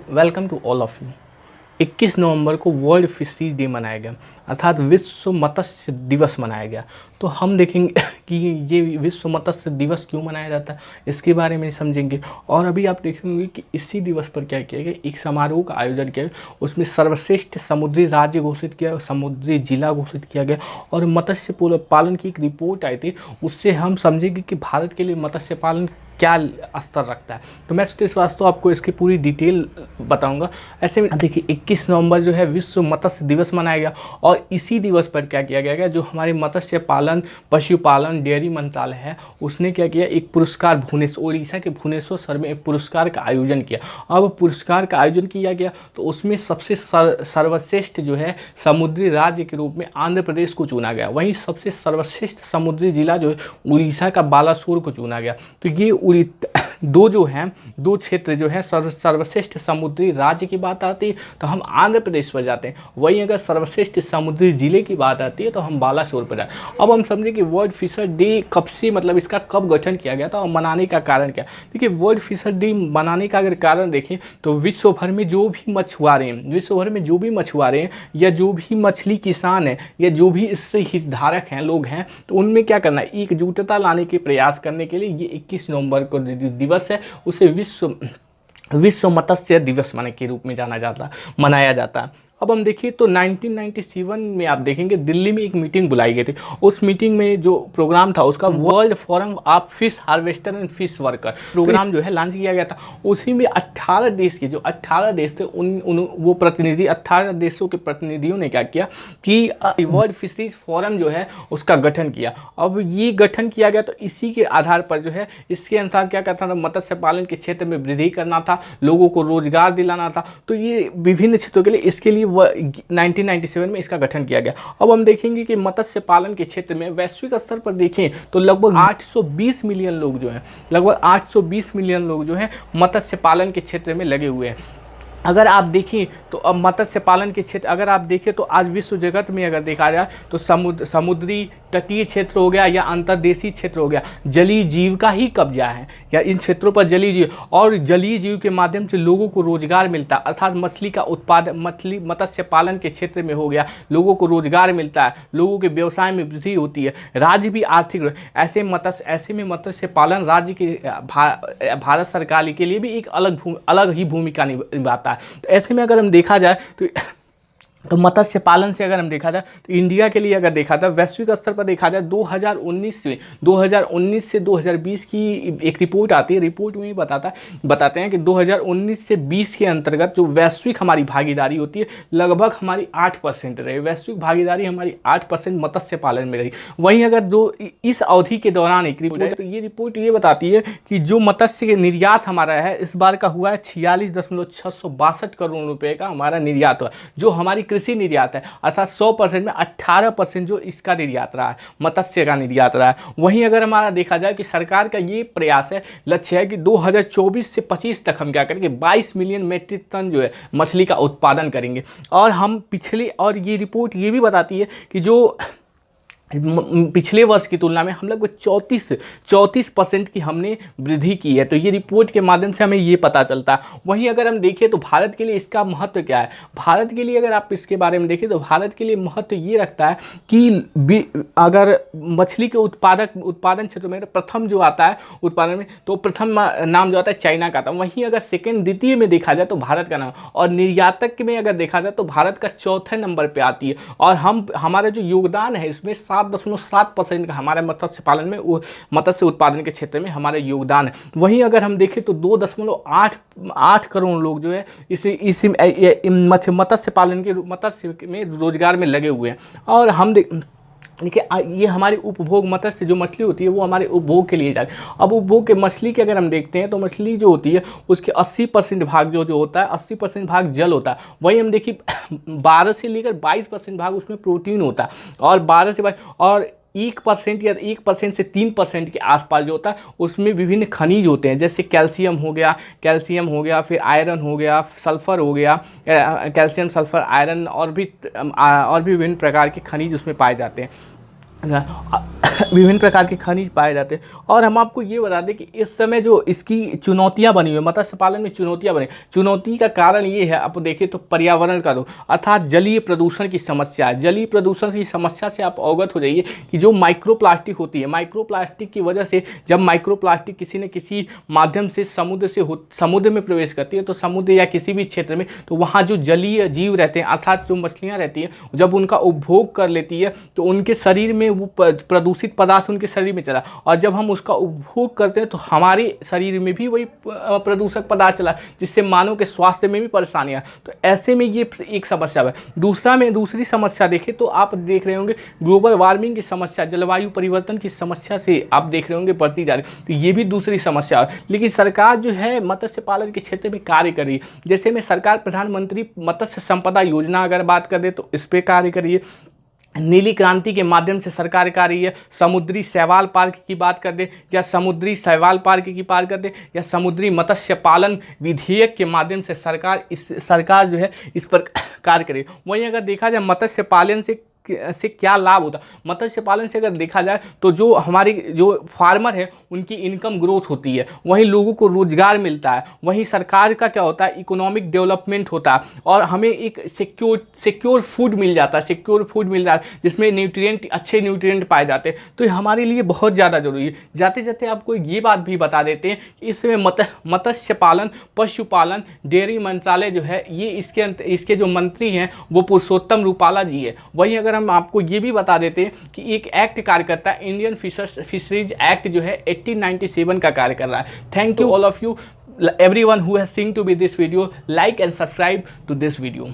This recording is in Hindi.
Welcome to all of you. 21 नवंबर को वर्ल्ड फिशरीज डे मनाया गया, अर्थात विश्व मत्स्य दिवस मनाया गया। तो हम देखेंगे कि ये विश्व मत्स्य दिवस क्यों मनाया जाता है, इसके बारे में समझेंगे। और अभी आप देखेंगे कि इसी दिवस पर क्या किया गया, एक समारोह का आयोजन किया गया, उसमें सर्वश्रेष्ठ समुद्री राज्य घोषित किया, समुद्री जिला घोषित किया गया और मत्स्य पालन की एक रिपोर्ट आई थी। उससे हम समझेंगे कि भारत के लिए मत्स्य पालन क्या स्तर रखता है। तो मैं सतीश वास्तव आपको इसकी पूरी डिटेल बताऊंगा। ऐसे में देखिए 21 नवंबर जो है विश्व मत्स्य दिवस मनाया गया और इसी दिवस पर क्या किया गया जो हमारे मत्स्य पालन पशुपालन डेयरी मंत्रालय है उसने क्या किया, एक पुरस्कार उड़ीसा के भुवनेश्वर में एक पुरस्कार का आयोजन किया। अब पुरस्कार का आयोजन किया गया तो उसमें सबसे सर्वश्रेष्ठ जो है समुद्री राज्य के रूप में आंध्र प्रदेश को चुना गया। वहीं सबसे सर्वश्रेष्ठ समुद्री जिला जो है उड़ीसा का बालासोर को चुना गया। तो ये दो क्षेत्र जो है सर्वश्रेष्ठ समुद्री राज्य की बात आती है तो हम आंध्र प्रदेश पर जाते हैं, वहीं अगर सर्वश्रेष्ठ समुद्री जिले की बात आती है तो हम बालासोर पर जाते हैं। अब हम समझें कि वर्ल्ड फिशर डे कब से, मतलब इसका कब गठन किया गया था और मनाने का कारण क्या। देखिए वर्ल्ड फिशर डे मनाने का अगर कारण देखें तो विश्व भर में जो भी मछुआरे हैं या जो भी मछली किसान हैं या जो भी इससे हितधारक हैं लोग हैं, तो उनमें क्या करना है, एकजुटता लाने के प्रयास करने के लिए ये 21 नवंबर को दिवस है उसे विश्व मत्स्य दिवस के रूप में मनाया जाता है। अब हम देखिए तो 1997 में आप देखेंगे दिल्ली में एक मीटिंग बुलाई गई थी। उस मीटिंग में जो प्रोग्राम था उसका world forum of fish harvester and fish worker programme जो है लॉन्च किया गया था। उसी में 18 देश के जो 18 देश थे वो प्रतिनिधि 18 देशों के प्रतिनिधियों ने क्या किया कि वर्ल्ड फिशरीज फोरम जो है उसका गठन किया। अब ये गठन किया गया तो इसी के आधार पर जो है इसके अनुसार क्या करना था, मत्स्य पालन के क्षेत्र में वृद्धि करना था, लोगों को रोजगार दिलाना था। तो ये विभिन्न क्षेत्रों के लिए इसके लिए 1997 में इसका गठन किया गया। अब हम देखेंगे कि मत्स्य पालन के क्षेत्र में वैश्विक स्तर पर देखें तो लगभग 820 मिलियन लोग जो हैं मत्स्य पालन के क्षेत्र में लगे हुए हैं। अगर आप देखें तो अब मत्स्य पालन के क्षेत्र अगर आप देखें तो आज विश्व जगत में अगर देखा जाए तो समुद्री तटीय क्षेत्र हो गया या अंतर्देशीय क्षेत्र हो गया, जलीय जीव का ही कब्जा है या इन क्षेत्रों पर जलीय जीव के माध्यम से लोगों को रोजगार मिलता है। अर्थात मछली का उत्पादन मत्स्य पालन के क्षेत्र में हो गया, लोगों को रोजगार मिलता है, लोगों के व्यवसाय में वृद्धि होती है, राज्य भी आर्थिक ऐसे में मत्स्य पालन राज्य के भारत सरकार के लिए भी एक अलग ही भूमिका निभाता है। तो ऐसे में अगर हम देखा जाए तो मत्स्य पालन से अगर हम देखा जाए तो इंडिया के लिए अगर देखा जाए वैश्विक स्तर पर देखा जाए 2019 से 2020 की एक रिपोर्ट आती है। रिपोर्ट में बताते हैं कि 2019 से 20 के अंतर्गत जो वैश्विक हमारी भागीदारी होती है लगभग हमारी 8% रही। वैश्विक भागीदारी हमारी 8% मत्स्य पालन में रही। वहीं अगर जो इस अवधि के दौरान एक रिपोर्ट है तो ये रिपोर्ट ये बताती है कि जो मत्स्य निर्यात हमारा है इस बार का हुआ है 46.662 करोड़ रुपये का हमारा निर्यात हुआ, जो हमारी कृषि निर्यात है। अर्थात 100% में 18% जो इसका निर्यात रहा है, मत्स्य का निर्यात रहा है। वहीं अगर हमारा देखा जाए कि सरकार का ये प्रयास है, लक्ष्य है कि 2024 से 25 तक हम क्या करेंगे 22 मिलियन मीट्रिक टन जो है मछली का उत्पादन करेंगे। और हम और ये रिपोर्ट ये भी बताती है कि जो पिछले वर्ष की तुलना में हम लोग 34% की हमने वृद्धि की है। तो ये रिपोर्ट के माध्यम से हमें ये पता चलता है। वहीं अगर हम देखें तो भारत के लिए इसका महत्व क्या है, भारत के लिए अगर आप इसके बारे में देखें तो भारत के लिए महत्व ये रखता है कि अगर मछली के उत्पादन क्षेत्र में प्रथम जो आता है उत्पादन में, तो प्रथम नाम जो आता है चाइना का था। वहीं अगर द्वितीय में देखा जाए तो भारत का नाम, और निर्यातक में अगर देखा जाए तो भारत का चौथे नंबर पर आती है। और हमारा जो योगदान है इसमें 7.7% का हमारे मत्स्य पालन में मत्स्य उत्पादन के क्षेत्र में हमारा योगदान है। वहीं अगर हम देखें तो 2.8 करोड़ लोग जो है इसी मत्स्य पालन के मत्स्य में रोजगार में लगे हुए हैं। और हम देखिए ये हमारी उपभोग मत्स्य जो मछली होती है वो हमारे उपभोग के लिए जाती है। अब उपभोग के मछली के अगर हम देखते हैं तो मछली जो होती है उसके 80% भाग जो होता है 80% भाग जल होता है। वहीं हम देखिए 12 से लेकर 22% भाग उसमें प्रोटीन होता है, और 12 से 22 और 1% या 1% से 3% के आसपास जो होता है उसमें विभिन्न खनिज होते हैं, जैसे कैल्शियम हो गया, फिर आयरन हो गया, सल्फर हो गया, कैल्शियम सल्फर आयरन और भी विभिन्न प्रकार के खनिज उसमें पाए जाते हैं। विभिन्न प्रकार के खनिज पाए जाते हैं। और हम आपको ये बता दें कि इस समय जो इसकी चुनौतियां बनी हुई है, मत्स्य पालन में चुनौतियां बनी, चुनौती का कारण ये है, आप देखिए तो पर्यावरण का दो, अर्थात जलीय प्रदूषण की समस्या है। जलीय प्रदूषण की समस्या से आप अवगत हो जाइए कि जो माइक्रो प्लास्टिक होती है, माइक्रो प्लास्टिक की वजह से जब माइक्रो प्लास्टिक किसी न किसी माध्यम से समुद्र में प्रवेश करती है, तो समुद्र या किसी भी क्षेत्र में, तो वहाँ जो जलीय जीव रहते हैं, अर्थात जो मछलियाँ रहती हैं, जब उनका उपभोग कर लेती है तो उनके शरीर में वो प्रदूषित पदार्थ उनके शरीर में चला, और जब हम उसका उपभोग करते हैं तो हमारे शरीर में भी वही प्रदूषक पदार्थ चला, जिससे मानव के स्वास्थ्य में भी परेशानियां। तो ऐसे में ये एक समस्या है। दूसरी समस्या देखें तो आप देख रहे होंगे ग्लोबल वार्मिंग की समस्या, जलवायु परिवर्तन की समस्या से आप देख रहे होंगे बढ़ती जा रही, तो ये भी दूसरी समस्या है। लेकिन सरकार जो है मत्स्य पालन के क्षेत्र में कार्य कर रही है। जैसे में सरकार प्रधानमंत्री मत्स्य संपदा योजना अगर बात करें तो इस पर कार्य कर रही है, नीली क्रांति के माध्यम से सरकार कर रही है, समुद्री शैवाल पार्क की बात कर दे या समुद्री शैवाल पार्क की बात कर दे, या समुद्री मत्स्य पालन विधेयक के माध्यम से सरकार जो है इस पर कार्य करे। वहीं अगर देखा जाए मत्स्य पालन से क्या लाभ होता है, मत्स्य पालन से अगर देखा जाए तो जो हमारे जो फार्मर है उनकी इनकम ग्रोथ होती है, वहीं लोगों को रोजगार मिलता है, वहीं सरकार का क्या होता है, इकोनॉमिक डेवलपमेंट होता है, और हमें एक सिक्योर फूड मिल जाता है, जिसमें अच्छे न्यूट्रिएंट पाए जाते हैं। तो ये हमारे लिए बहुत ज़्यादा जरूरी है। जाते जाते आपको ये बात भी बता देते हैं कि इसमें मत्स्य पालन, पशुपालन, डेयरी मंत्रालय जो है ये इसके जो मंत्री हैं वो पुरुषोत्तम रूपाला जी है। वहीं अगर हम आपको ये भी बता देते हैं कि एक एक्ट कार्य करता है, इंडियन फिशरीज एक्ट जो है 1897 का कार्य कर रहा है। Thank you all of you everyone who has seen to be this video, like and subscribe to this video।